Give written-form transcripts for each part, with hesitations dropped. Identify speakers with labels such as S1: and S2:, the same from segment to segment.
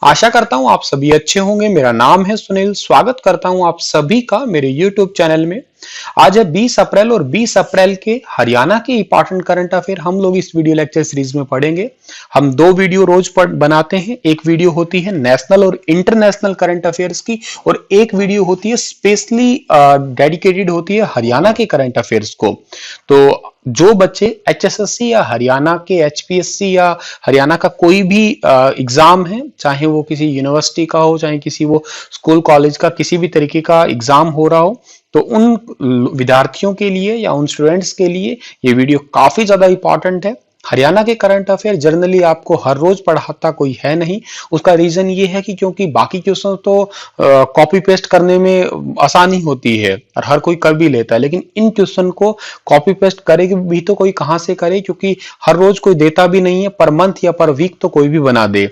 S1: आशा करता हूँ आप सभी अच्छे होंगे। मेरा नाम है सुनील। स्वागत करता हूँ आप सभी का मेरे YouTube चैनल में। आज है 20 अप्रैल और 20 अप्रैल के हरियाणा के इंपॉर्टेंट करंट अफेयर हम लोग इस वीडियो लेक्चर सीरीज में पढ़ेंगे। हम दो वीडियो रोज बनाते हैं। एक वीडियो होती है नेशनल और इंटरनेशनल करंट अफेयर्स की और एक वीडियो होती है स्पेशली डेडिकेटेड होती है हरियाणा के करंट अफेयर्स को। तो जो बच्चे एचएसएससी या हरियाणा के एचपीएससी या हरियाणा का कोई भी एग्जाम है, चाहे वो किसी यूनिवर्सिटी का हो, चाहे किसी वो स्कूल कॉलेज का किसी भी तरीके का एग्जाम हो रहा हो, तो उन विद्यार्थियों के लिए या उन स्टूडेंट्स के लिए ये वीडियो काफी ज्यादा इंपॉर्टेंट है। हरियाणा के करंट अफेयर जनरली आपको हर रोज पढ़ाता कोई है नहीं। उसका रीजन ये है कि क्योंकि बाकी क्वेश्चन तो कॉपी पेस्ट करने में आसानी होती है और हर कोई कर भी लेता है, लेकिन इन क्वेश्चन को कॉपी पेस्ट करेगी भी तो कोई कहां से करे, क्योंकि हर रोज कोई देता भी नहीं है। पर मंथ या पर वीक तो कोई भी बना दे।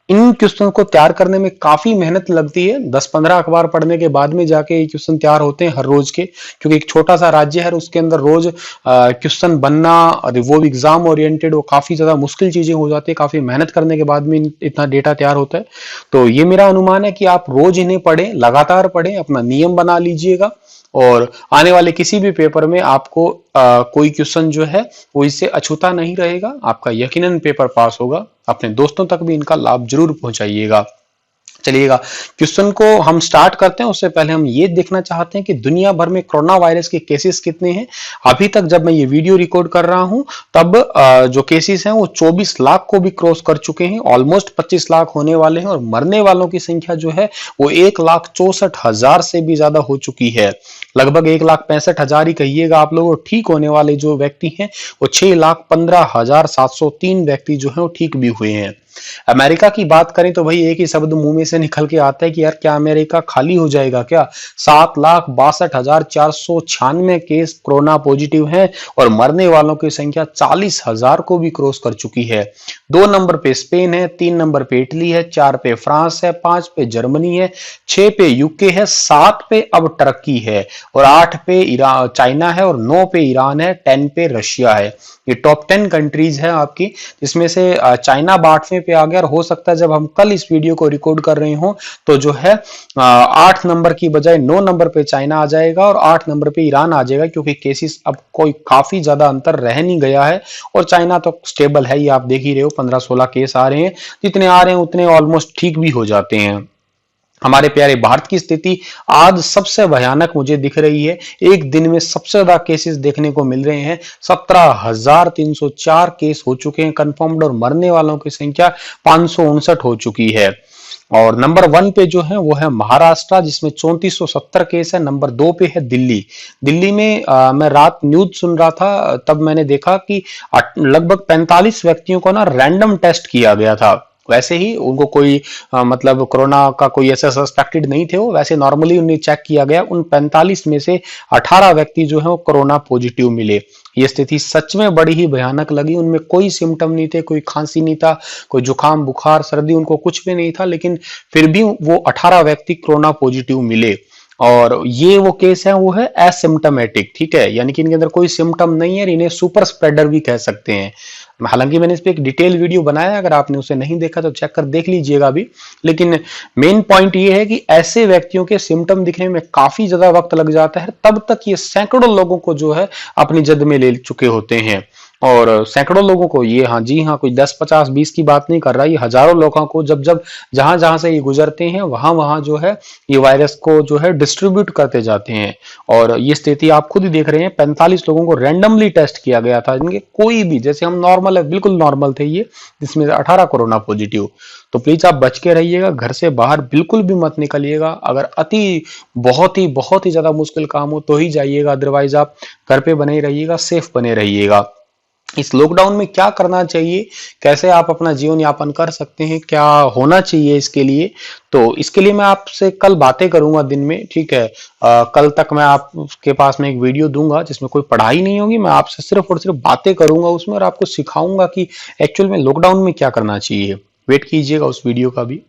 S1: इन क्वेश्चन को तैयार करने में काफी मेहनत लगती है। 10-15 अखबार पढ़ने के बाद में जाके ये क्वेश्चन तैयार होते हैं हर रोज के, क्योंकि एक छोटा सा राज्य है, उसके अंदर रोज क्वेश्चन बनना और वो एग्जाम ओरिएंटेड, वो काफी ज्यादा मुश्किल चीजें हो जाती है। काफी मेहनत करने के बाद में इतना डेटा तैयार होता है। तो ये मेरा अनुमान है कि आप रोज इन्हें पढ़ें, लगातार पढ़ें, अपना नियम बना लीजिएगा और आने वाले किसी भी पेपर में आपको कोई क्वेश्चन जो है वो इससे अछूता नहीं रहेगा। आपका यकीनन पेपर पास होगा। अपने दोस्तों तक भी इनका लाभ जरूर पहुंचाइएगा। चलिएगा, क्वेश्चन को हम स्टार्ट करते हैं। उससे पहले हम ये देखना चाहते हैं कि दुनिया भर में कोरोना वायरस के केसेस कितने हैं। अभी तक जब मैं ये वीडियो रिकॉर्ड कर रहा हूं तब जो केसेस हैं वो 24 लाख को भी क्रॉस कर चुके हैं। ऑलमोस्ट 25 लाख होने वाले हैं और मरने वालों की संख्या जो है वो 1,64,000 से भी ज्यादा हो चुकी है। लगभग 1,65,000 ही कहिएगा आप लोग। ठीक होने वाले जो व्यक्ति हैं वो 6,15,703 व्यक्ति जो है वो ठीक भी हुए हैं। अमेरिका की बात करें तो भाई एक ही शब्द मुंह में से निकल के आता है कि यार क्या अमेरिका खाली हो जाएगा क्या। 7,62,496 केस कोरोना पॉजिटिव हैं और मरने वालों की संख्या 40,000 को भी क्रॉस कर चुकी है। 2 नंबर पे स्पेन है, 3 नंबर पे इटली है, 4 पे फ्रांस है, 5 पे जर्मनी है, 6 पे यूके है, 7 पे अब टर्की है और 8 पे चाइना है और 9 पे ईरान है, 10 पे रशिया है। ये टॉप 10 कंट्रीज है आपकी, जिसमें से चाइना 8वें पे आ गया। और हो सकता है जब हम कल इस वीडियो को रिकॉर्ड कर रहे हो तो जो है 8 नंबर की बजाय 9 नंबर पे चाइना आ जाएगा और 8 नंबर पे ईरान आ जाएगा, क्योंकि केसेस अब कोई काफी ज्यादा अंतर रह नहीं गया है। और चाइना तो स्टेबल है ही, आप देख ही रहे हो 15-16 केस आ रहे हैं। जितने आ रहे हैं उतने ऑलमोस्ट ठीक भी हो जाते हैं। हमारे प्यारे भारत की स्थिति आज सबसे भयानक मुझे दिख रही है। एक दिन में सबसे ज्यादा केसेस देखने को मिल रहे हैं। 17,304 केस हो चुके हैं कंफर्म्ड और मरने वालों की संख्या 559 हो चुकी है। और नंबर 1 पे जो है वो है महाराष्ट्र, जिसमें 3470 केस है। नंबर 2 पे है दिल्ली। दिल्ली में मैं रात न्यूज सुन रहा था, तब मैंने देखा कि लगभग 45 व्यक्तियों को ना रैंडम टेस्ट किया गया था। वैसे ही उनको कोई मतलब कोरोना का कोई ऐसा सस्पेक्टेड नहीं थे, वो वैसे नॉर्मली उन्हें चेक किया गया। उन 45 में से 18 व्यक्ति जो है वो कोरोना पॉजिटिव मिले। ये स्थिति सच में बड़ी ही भयानक लगी। उनमें कोई सिम्टम नहीं थे, कोई खांसी नहीं था, कोई जुकाम बुखार सर्दी उनको कुछ भी नहीं था, लेकिन फिर भी वो 18 व्यक्ति कोरोना पॉजिटिव मिले। और ये वो केस है, वो है एसिम्टोमेटिक, ठीक है, यानी कि इनके अंदर कोई सिम्टम नहीं है। इन्हें सुपर स्प्रेडर भी कह सकते हैं। हालांकि मैंने इस पे एक डिटेल वीडियो बनाया, अगर आपने उसे नहीं देखा तो चेक कर देख लीजिएगा अभी। लेकिन मेन पॉइंट ये है कि ऐसे व्यक्तियों के सिम्टम दिखने में काफी ज्यादा वक्त लग जाता है, तब तक ये सैकड़ों लोगों को जो है अपनी जद में ले चुके होते हैं। और सैकड़ों लोगों को, ये हाँ जी हाँ, कोई 10, 50, 20 की बात नहीं कर रहा, ये हजारों लोगों को जब जब जहां जहां से ये गुजरते हैं वहां वहां जो है ये वायरस को जो है डिस्ट्रीब्यूट करते जाते हैं। और ये स्थिति आप खुद ही देख रहे हैं, 45 लोगों को रैंडमली टेस्ट किया गया था, इनके कोई भी, जैसे हम नॉर्मल है बिल्कुल नॉर्मल थे ये, जिसमें से 18 कोरोना पॉजिटिव। तो प्लीज आप बच के रहिएगा, घर से बाहर बिल्कुल भी मत निकलिएगा। अगर बहुत ही ज्यादा मुश्किल काम हो तो ही जाइएगा, अदरवाइज आप घर पे बने रहिएगा, सेफ बने रहिएगा। इस लॉकडाउन में क्या करना चाहिए, कैसे आप अपना जीवन यापन कर सकते हैं, क्या होना चाहिए इसके लिए, तो इसके लिए मैं आपसे कल बातें करूंगा दिन में, ठीक है। कल तक मैं आपके पास में एक वीडियो दूंगा जिसमें कोई पढ़ाई नहीं होगी, मैं आपसे सिर्फ और सिर्फ बातें करूंगा उसमें और आपको सिखाऊंगा कि एक्चुअल में लॉकडाउन में क्या करना चाहिए। वेट कीजिएगा उस वीडियो का भी।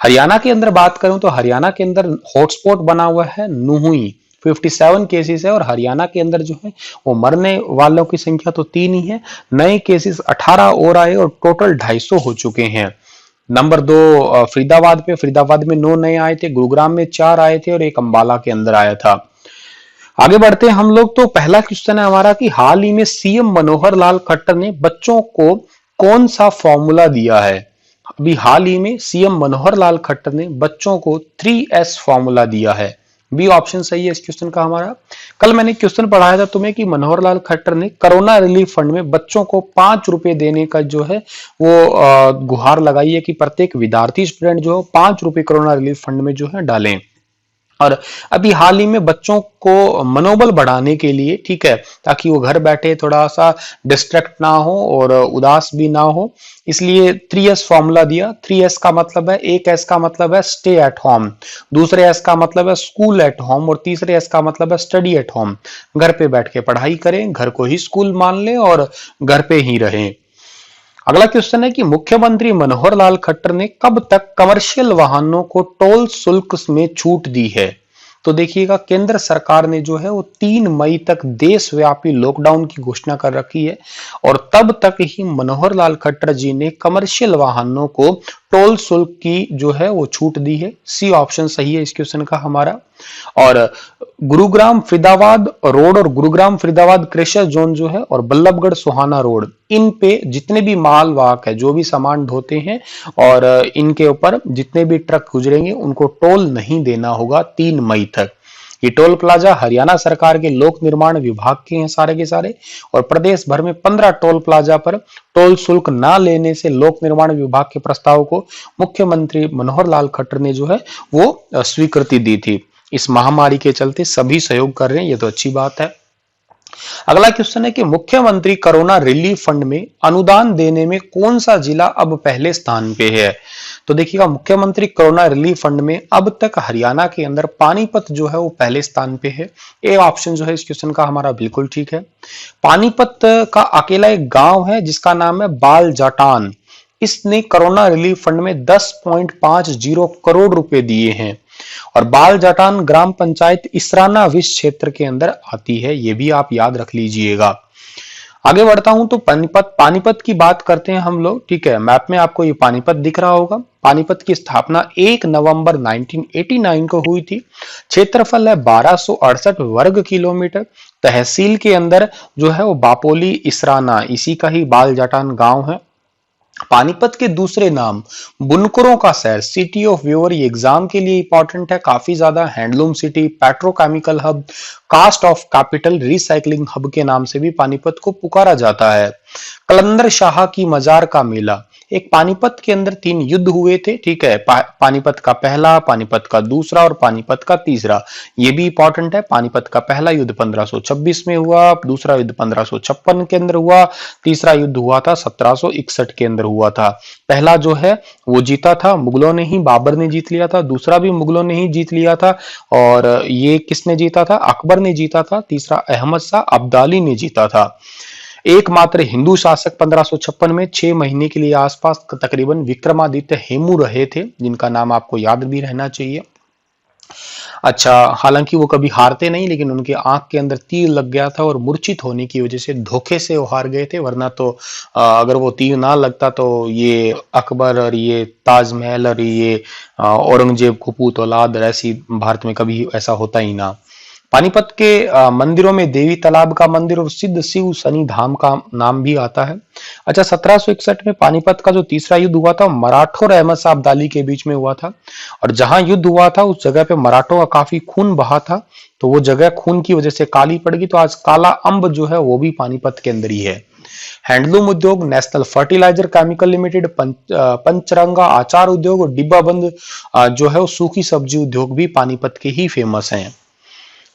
S1: हरियाणा के अंदर बात करूं तो हरियाणा के अंदर हॉटस्पॉट बना हुआ है नुहुई, 57 केसेस है। और हरियाणा के अंदर जो है वो मरने वालों की संख्या तो 3 ही है। नए केसेस 18 और आए और टोटल 250 हो चुके हैं। नंबर 2 फरीदाबाद में 9 नए आए थे, गुरुग्राम में 4 आए थे और एक अंबाला के अंदर आया था। आगे बढ़ते हैं हम लोग। तो पहला क्वेश्चन है हमारा कि हाल ही में सीएम मनोहर लाल खट्टर ने बच्चों को कौन सा फॉर्मूला दिया है? अभी हाल ही में सीएम मनोहर लाल खट्टर ने बच्चों को 3S फॉर्मूला दिया है। बी ऑप्शन सही है इस क्वेश्चन का हमारा। कल मैंने क्वेश्चन पढ़ाया था तुम्हें कि मनोहर लाल खट्टर ने कोरोना रिलीफ फंड में बच्चों को 5 रुपए देने का जो है वो गुहार लगाई है कि प्रत्येक विद्यार्थी स्टूडेंट जो है 5 रुपए कोरोना रिलीफ फंड में जो है डालें। और अभी हाल ही में बच्चों को मनोबल बढ़ाने के लिए, ठीक है, ताकि वो घर बैठे थोड़ा सा डिस्ट्रैक्ट ना हो और उदास भी ना हो, इसलिए 3S फॉर्मूला दिया। 3S का मतलब है, एक S का मतलब है स्टे एट होम, दूसरे S का मतलब है स्कूल एट होम और तीसरे S का मतलब है स्टडी एट होम। घर पे बैठ के पढ़ाई करें, घर को ही स्कूल मान लें और घर पे ही रहें। अगला क्वेश्चन है कि मुख्यमंत्री मनोहर लाल खट्टर ने कब तक कमर्शियल वाहनों को टोल शुल्क में छूट दी है? तो देखिएगा, केंद्र सरकार ने जो है वो 3 मई तक देशव्यापी लॉकडाउन की घोषणा कर रखी है और तब तक ही मनोहर लाल खट्टर जी ने कमर्शियल वाहनों को टोल शुल्क की जो है वो छूट दी है। सी ऑप्शन सही है इस क्वेश्चन का हमारा। और गुरुग्राम फरीदाबाद रोड और गुरुग्राम फरीदाबाद क्रेशर जोन जो है और बल्लभगढ़ सुहाना रोड, इन पे जितने भी माल वाहक है, जो भी सामान ढोते हैं और इनके ऊपर जितने भी ट्रक गुजरेंगे उनको टोल नहीं देना होगा 3 मई तक। ये टोल प्लाजा हरियाणा सरकार के लोक निर्माण विभाग के हैं सारे के सारे, और प्रदेश भर में 15 टोल प्लाजा पर टोल शुल्क ना लेने से लोक निर्माण विभाग के प्रस्ताव को मुख्यमंत्री मनोहर लाल खट्टर ने जो है वो स्वीकृति दी थी। इस महामारी के चलते सभी सहयोग कर रहे हैं, ये तो अच्छी बात है। अगला क्वेश्चन है कि मुख्यमंत्री कोरोना रिलीफ फंड में अनुदान देने में कौन सा जिला अब पहले स्थान पे है? तो देखिएगा, मुख्यमंत्री कोरोना रिलीफ फंड में अब तक हरियाणा के अंदर पानीपत जो है वो पहले स्थान पे है। ए ऑप्शन जो है इस क्वेश्चन का हमारा बिल्कुल ठीक है। पानीपत का अकेला एक गांव है जिसका नाम है बाल जाटान, इसने कोरोना रिलीफ फंड में 10.50 करोड़ रुपए दिए हैं और बाल जाटान ग्राम पंचायत इसराना विस क्षेत्र के अंदर आती है, ये भी आप याद रख लीजिएगा। आगे बढ़ता हूं तो पानीपत की बात करते हैं हम लोग, ठीक है। मैप में आपको ये पानीपत दिख रहा होगा। पानीपत की स्थापना 1 नवंबर 1989 को हुई थी। क्षेत्रफल है 1268 वर्ग किलोमीटर। तहसील के अंदर जो है वो बापोली इसराना, इसी का ही बाल जाटान गांव है। पानीपत के दूसरे नाम बुनकरों का शहर, सिटी ऑफ व्यूअर, ये एग्जाम के लिए इंपॉर्टेंट है काफी ज्यादा। Handloom city, petrochemical hub, cast off capital, recycling hub के नाम से भी पानीपत को पुकारा जाता है। कलंदर शाह की मजार का मेला, एक पानीपत के अंदर 3 युद्ध हुए थे, ठीक है। पानीपत का पहला, पानीपत का दूसरा और पानीपत का तीसरा, ये भी इंपॉर्टेंट है। पानीपत का पहला युद्ध 1526 में हुआ, दूसरा युद्ध 1556 के अंदर हुआ, तीसरा युद्ध हुआ था 1761 के अंदर हुआ था। पहला जो है वो जीता था मुगलों ने ही, बाबर ने जीत लिया था। दूसरा भी मुगलों ने ही जीत लिया था और ये किसने जीता था? अकबर ने जीता था। तीसरा अहमद शाह अब्दाली ने जीता था। एकमात्र हिंदू शासक 1556 में 6 महीने के लिए आसपास तकरीबन विक्रमादित्य हेमू रहे थे, जिनका नाम आपको याद भी रहना चाहिए। अच्छा, हालांकि वो कभी हारते नहीं, लेकिन उनके आंख के अंदर तीर लग गया था और मूर्छित होने की वजह से धोखे से वो हार गए थे, वरना तो अगर वो तीर ना लगता तो ये अकबर और ये ताजमहल और ये औरंगजेब कुपूत औलाद, ऐसी भारत में कभी ऐसा होता ही ना। पानीपत के मंदिरों में देवी तालाब का मंदिर और सिद्ध शिव शनि धाम का नाम भी आता है। अच्छा, 1761 में पानीपत का जो तीसरा युद्ध हुआ था मराठों और अहमद शाह अब्दाली के बीच में हुआ था, और जहां युद्ध हुआ था उस जगह पे मराठों का काफी खून बहा था, तो वो जगह खून की वजह से काली पड़ गई, तो आज काला अंब जो है वो भी पानीपत के अंदर ही है। हैंडलूम उद्योग, नेशनल फर्टिलाइजर केमिकल लिमिटेड, पंचरंगा आचार उद्योग और डिब्बाबंद जो है वो सूखी सब्जी उद्योग भी पानीपत के ही फेमस हैं।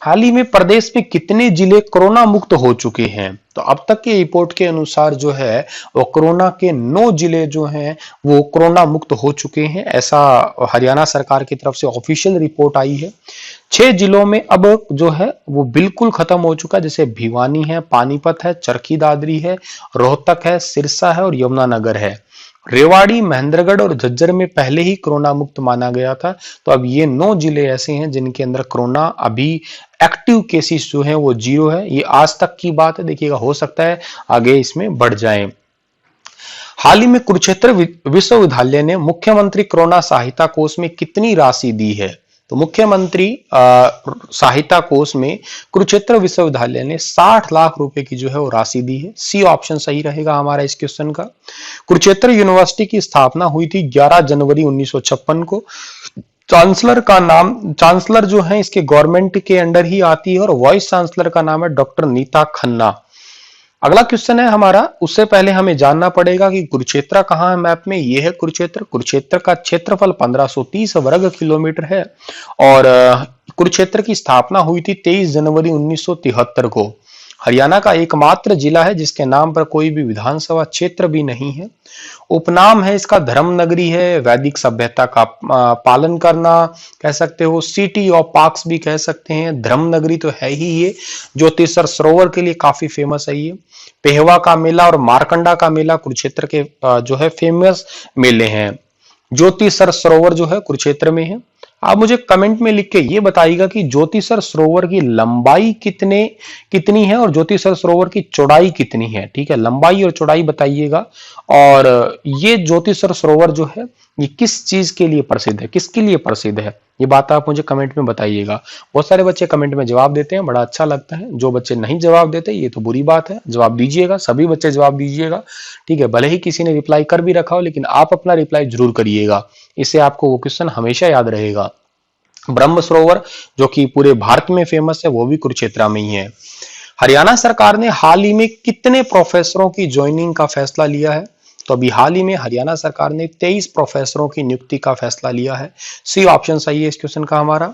S1: हाल ही में प्रदेश में कितने जिले कोरोना मुक्त हो चुके हैं? तो अब तक के रिपोर्ट के अनुसार जो है वो कोरोना के 9 जिले जो हैं वो कोरोना मुक्त हो चुके हैं, ऐसा हरियाणा सरकार की तरफ से ऑफिशियल रिपोर्ट आई है। 6 जिलों में अब जो है वो बिल्कुल खत्म हो चुका है, जैसे भिवानी है, पानीपत है, चरखी दादरी है, रोहतक है, सिरसा है और यमुनानगर है। रेवाड़ी, महेंद्रगढ़ और झज्जर में पहले ही कोरोना मुक्त माना गया था, तो अब ये 9 जिले ऐसे हैं जिनके अंदर कोरोना अभी एक्टिव केसेस जो है वो 0 है। ये आज तक की बात है, देखिएगा हो सकता है आगे इसमें बढ़ जाए। हाल ही में कुरुक्षेत्र विश्वविद्यालय ने मुख्यमंत्री कोरोना सहायता कोष में कितनी राशि दी है? तो मुख्यमंत्री सहायता कोष में कुरुक्षेत्र विश्वविद्यालय ने 60 लाख रुपए की जो है वो राशि दी है। सी ऑप्शन सही रहेगा हमारा इस क्वेश्चन का। कुरुक्षेत्र यूनिवर्सिटी की स्थापना हुई थी 11 जनवरी 1956 को। चांसलर जो है इसके गवर्नमेंट के अंडर ही आती है और वाइस चांसलर का नाम है डॉक्टर नीता खन्ना। अगला क्वेश्चन है हमारा, उससे पहले हमें जानना पड़ेगा कि कुरुक्षेत्र कहाँ है मैप में। यह है कुरुक्षेत्र। कुरुक्षेत्र का क्षेत्रफल 1530 वर्ग किलोमीटर है और कुरुक्षेत्र की स्थापना हुई थी 23 जनवरी 1973 को। हरियाणा का एकमात्र जिला है जिसके नाम पर कोई भी विधानसभा क्षेत्र भी नहीं है। उपनाम है इसका धर्म नगरी है, वैदिक सभ्यता का पालन करना कह सकते हो, सिटी ऑफ पार्क्स भी कह सकते हैं। धर्म नगरी तो है ही ये, ज्योतिषर सरोवर के लिए काफी फेमस है ये। पेहवा का मेला और मारकंडा का मेला कुरुक्षेत्र के जो है फेमस मेले हैं। ज्योतिषर सरोवर जो है कुरुक्षेत्र में है। आप मुझे कमेंट में लिख के ये बताइएगा कि ज्योतिषर सरोवर की लंबाई कितनी है और ज्योतिषर सरोवर की चौड़ाई कितनी है। ठीक है, लंबाई और चौड़ाई बताइएगा। और ये ज्योतिषर सरोवर जो है ये किस चीज के लिए प्रसिद्ध है, किसके लिए प्रसिद्ध है, ये बात आप मुझे कमेंट में बताइएगा। बहुत सारे बच्चे कमेंट में जवाब देते हैं, बड़ा अच्छा लगता है। जो बच्चे नहीं जवाब देते ये तो बुरी बात है, जवाब दीजिएगा, सभी बच्चे जवाब दीजिएगा। ठीक है, भले ही किसी ने रिप्लाई कर भी रखा हो लेकिन आप अपना रिप्लाई जरूर करिएगा, इससे आपको वो क्वेश्चन हमेशा याद रहेगा। ब्रह्म सरोवर जो कि पूरे भारत में फेमस है वो भी कुरुक्षेत्र में ही है। हरियाणा सरकार ने हाल ही में कितने प्रोफेसरों की ज्वाइनिंग का फैसला लिया है? तो अभी हाल ही में हरियाणा सरकार ने 23 प्रोफेसरों की नियुक्ति का फैसला लिया है। सी ऑप्शन सही है इस क्वेश्चन का हमारा।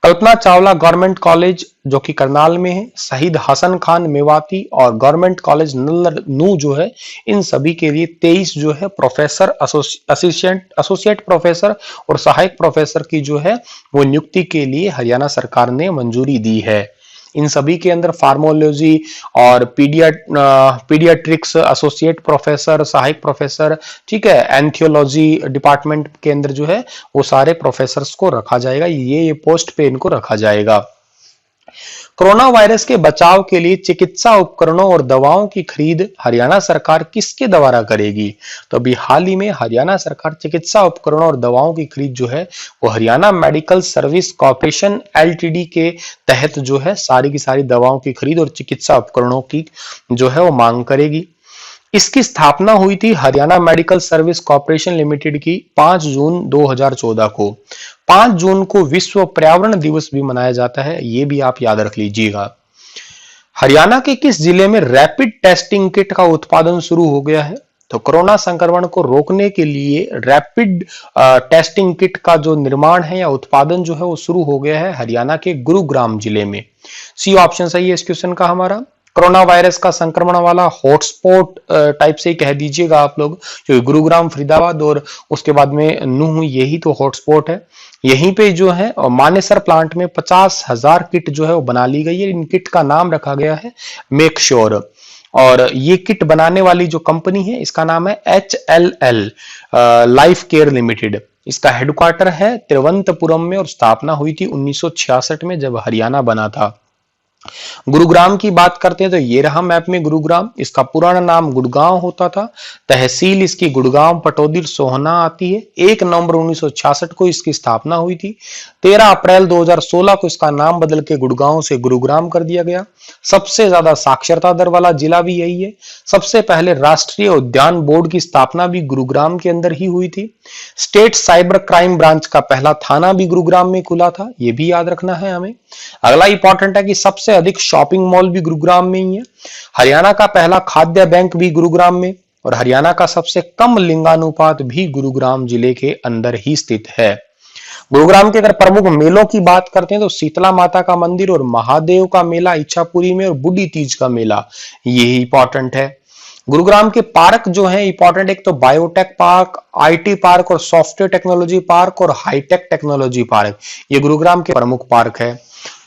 S1: कल्पना चावला गवर्नमेंट कॉलेज जो कि करनाल में है, शहीद हसन खान मेवाती और गवर्नमेंट कॉलेज नल्लर नू जो है, इन सभी के लिए 23 जो है प्रोफेसर, एसोसिएट प्रोफेसर और सहायक प्रोफेसर की जो है वो नियुक्ति के लिए हरियाणा सरकार ने मंजूरी दी है। इन सभी के अंदर फार्मोलॉजी और पीडियाट्रिक्स एसोसिएट प्रोफेसर, सहायक प्रोफेसर, ठीक है, एंथियोलॉजी डिपार्टमेंट के अंदर जो है वो सारे प्रोफेसर्स को रखा जाएगा। ये पोस्ट पे इनको रखा जाएगा। कोरोना वायरस के बचाव के लिए चिकित्सा उपकरणों और दवाओं की खरीद हरियाणा सरकार किसके द्वारा करेगी? तो अभी हाल ही में हरियाणा सरकार चिकित्सा उपकरणों और दवाओं की खरीद जो है वो Haryana medical service corporation LTD के तहत जो है सारी की सारी दवाओं की खरीद और चिकित्सा उपकरणों की जो है वो मांग करेगी। इसकी स्थापना हुई थी Haryana medical service corporation limited की 5 जून 2014 को। 5 जून को विश्व पर्यावरण दिवस भी मनाया जाता है, ये भी आप याद रख लीजिएगा। हरियाणा के किस जिले में रैपिड टेस्टिंग किट का उत्पादन शुरू हो गया है? तो कोरोना संक्रमण को रोकने के लिए रैपिड टेस्टिंग किट का जो निर्माण है या उत्पादन जो है वो शुरू हो गया है हरियाणा के गुरुग्राम जिले में। सी ऑप्शन सही है इस क्वेश्चन का हमारा। कोरोना वायरस का संक्रमण वाला हॉटस्पॉट टाइप से ही कह दीजिएगा आप लोग, जो गुरुग्राम, फरीदाबाद और उसके बाद में नूह, यही तो हॉटस्पॉट है। यहीं पे जो है मानेसर प्लांट में 50,000 किट जो है वो बना ली गई है। इन किट का नाम रखा गया है मेक श्योर। और ये किट बनाने वाली जो कंपनी है इसका नाम है HLL लाइफ केयर लिमिटेड। इसका हेडक्वार्टर है तिरुवनंतपुरम में और स्थापना हुई थी 1966 में जब हरियाणा बना था। गुरुग्राम की बात करते हैं तो ये रहा मैप में गुरुग्राम। इसका पुराना नाम गुड़गांव होता था। तहसील इसकी गुड़गांव, पटौदी, सोहना आती है। 1 नवंबर 1966 को इसकी स्थापना हुई थी। 13 अप्रैल 2016 को इसका नाम बदल के गुड़गांव से गुरुग्राम कर दिया गया। सबसे ज्यादा साक्षरता दर वाला जिला भी यही है। सबसे पहले राष्ट्रीय उद्यान बोर्ड की स्थापना भी गुरुग्राम के अंदर ही हुई थी। स्टेट साइबर क्राइम ब्रांच का पहला थाना भी गुरुग्राम में खुला था, ये भी याद रखना है हमें। अगला इंपॉर्टेंट है कि सबसे अधिक शॉपिंग मॉल भी गुरुग्राम में ही है। हरियाणा का पहला खाद्य बैंक भी गुरुग्राम में और हरियाणा का सबसे कम लिंगानुपात भी गुरुग्राम जिले के अंदर ही स्थित है। गुरुग्राम के अगर प्रमुख मेलों की बात करते हैं तो शीतला माता का मंदिर और महादेव का मेला इच्छापुरी में और बुढ़ी तीज का मेला, यही इंपॉर्टेंट है। गुरुग्राम के पार्क जो है इंपॉर्टेंट, एक तो बायोटेक पार्क, आईटी पार्क और सॉफ्टवेयर टेक्नोलॉजी पार्क और हाईटेक टेक्नोलॉजी पार्क, ये गुरुग्राम के प्रमुख पार्क है।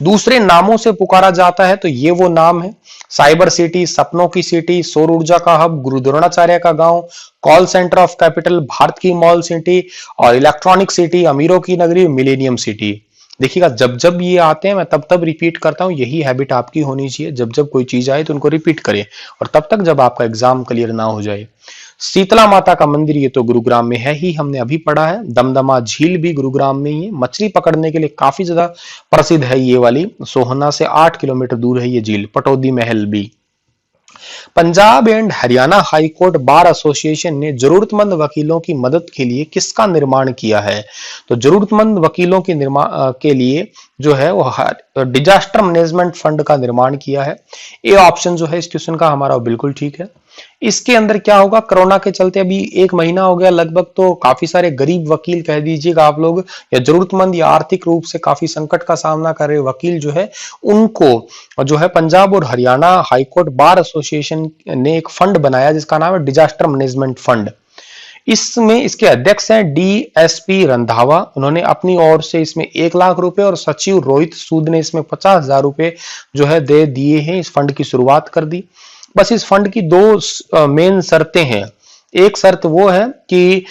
S1: दूसरे नामों से पुकारा जाता है तो ये वो नाम है साइबर सिटी, सपनों की सिटी, सौर ऊर्जा का हब, गुरु द्रोणाचार्य का गांव, call centre of capital, Bharat की मॉल सिटी और इलेक्ट्रॉनिक सिटी, अमीरों की नगरी, मिलेनियम सिटी। देखिएगा जब जब ये आते हैं मैं तब तब रिपीट करता हूं, यही हैबिट आपकी होनी चाहिए। जब जब कोई चीज आए तो उनको रिपीट करें और तब तक जब आपका एग्जाम क्लियर ना हो जाए। शीतला माता का मंदिर ये तो गुरुग्राम में है ही, हमने अभी पढ़ा है। दमदमा झील भी गुरुग्राम में ही है। मछली पकड़ने के लिए काफी ज्यादा प्रसिद्ध है ये वाली, सोहना से 8 किलोमीटर दूर है ये झील। पटौदी महल भी। Punjab and Haryana high court bar association ने जरूरतमंद वकीलों की मदद के लिए किसका निर्माण किया है? तो जरूरतमंद वकीलों के निर्माण के लिए जो है वो डिजास्टर मैनेजमेंट फंड का निर्माण किया है। ए ऑप्शन जो है इस क्वेश्चन का हमारा बिल्कुल ठीक है। इसके अंदर क्या होगा, कोरोना के चलते अभी 1 महीना हो गया लगभग, तो काफी सारे गरीब वकील कह दीजिएगा आप लोग, या जरूरतमंद या आर्थिक रूप से काफी संकट का सामना कर रहे वकील जो है, उनको जो है पंजाब और हरियाणा हाईकोर्ट बार एसोसिएशन ने एक फंड बनाया जिसका नाम है डिजास्टर मैनेजमेंट फंड। इसमें इसके अध्यक्ष हैं DSP रंधावा, उन्होंने अपनी ओर से इसमें 1 लाख रुपए और सचिव रोहित सूद ने इसमें 50,000 रुपए जो है दे दिए हैं। इस फंड की शुरुआत कर दी। बस इस फंड की 2 मेन शर्तें हैं। एक शर्त वो है कि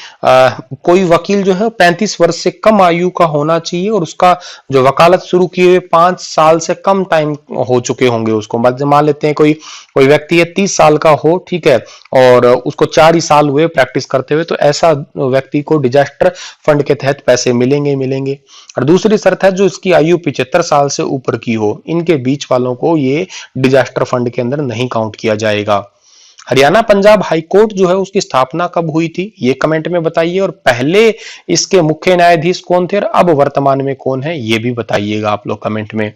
S1: कोई वकील जो है 35 वर्ष से कम आयु का होना चाहिए और उसका जो वकालत शुरू किए हुए 5 साल से कम टाइम हो चुके होंगे उसको। मान लेते हैं कोई कोई व्यक्ति है 30 साल का हो, ठीक है, और उसको 4 ही साल हुए प्रैक्टिस करते हुए, तो ऐसा व्यक्ति को डिजास्टर फंड के तहत पैसे मिलेंगे। और दूसरी शर्त है जो इसकी आयु 75 साल से ऊपर की हो, इनके बीच वालों को ये डिजास्टर फंड के अंदर नहीं काउंट किया जाएगा। हरियाणा पंजाब हाईकोर्ट जो है उसकी स्थापना कब हुई थी, ये कमेंट में बताइए। और पहले इसके मुख्य न्यायाधीश कौन थे और अब वर्तमान में कौन है, ये भी बताइएगा आप लोग कमेंट में।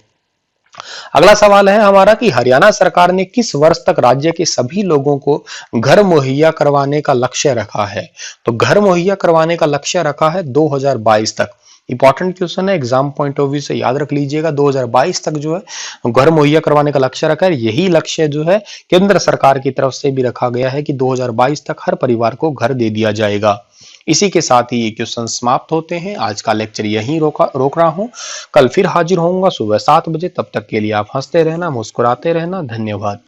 S1: अगला सवाल है हमारा कि हरियाणा सरकार ने किस वर्ष तक राज्य के सभी लोगों को घर मुहैया करवाने का लक्ष्य रखा है? तो घर मुहैया करवाने का लक्ष्य रखा है 2022 तक। इंपॉर्टेंट क्वेश्चन है, एग्जाम पॉइंट ऑफ व्यू से याद रख लीजिएगा। 2022 तक जो है घर मुहैया करवाने का लक्ष्य रखा है। यही लक्ष्य जो है केंद्र सरकार की तरफ से भी रखा गया है कि 2022 तक हर परिवार को घर दे दिया जाएगा। इसी के साथ ही ये क्वेश्चन समाप्त होते हैं। आज का लेक्चर यहीं रोक रहा हूं। कल फिर हाजिर होऊंगा सुबह 7 बजे। तब तक के लिए आप हंसते रहना, मुस्कुराते रहना। धन्यवाद।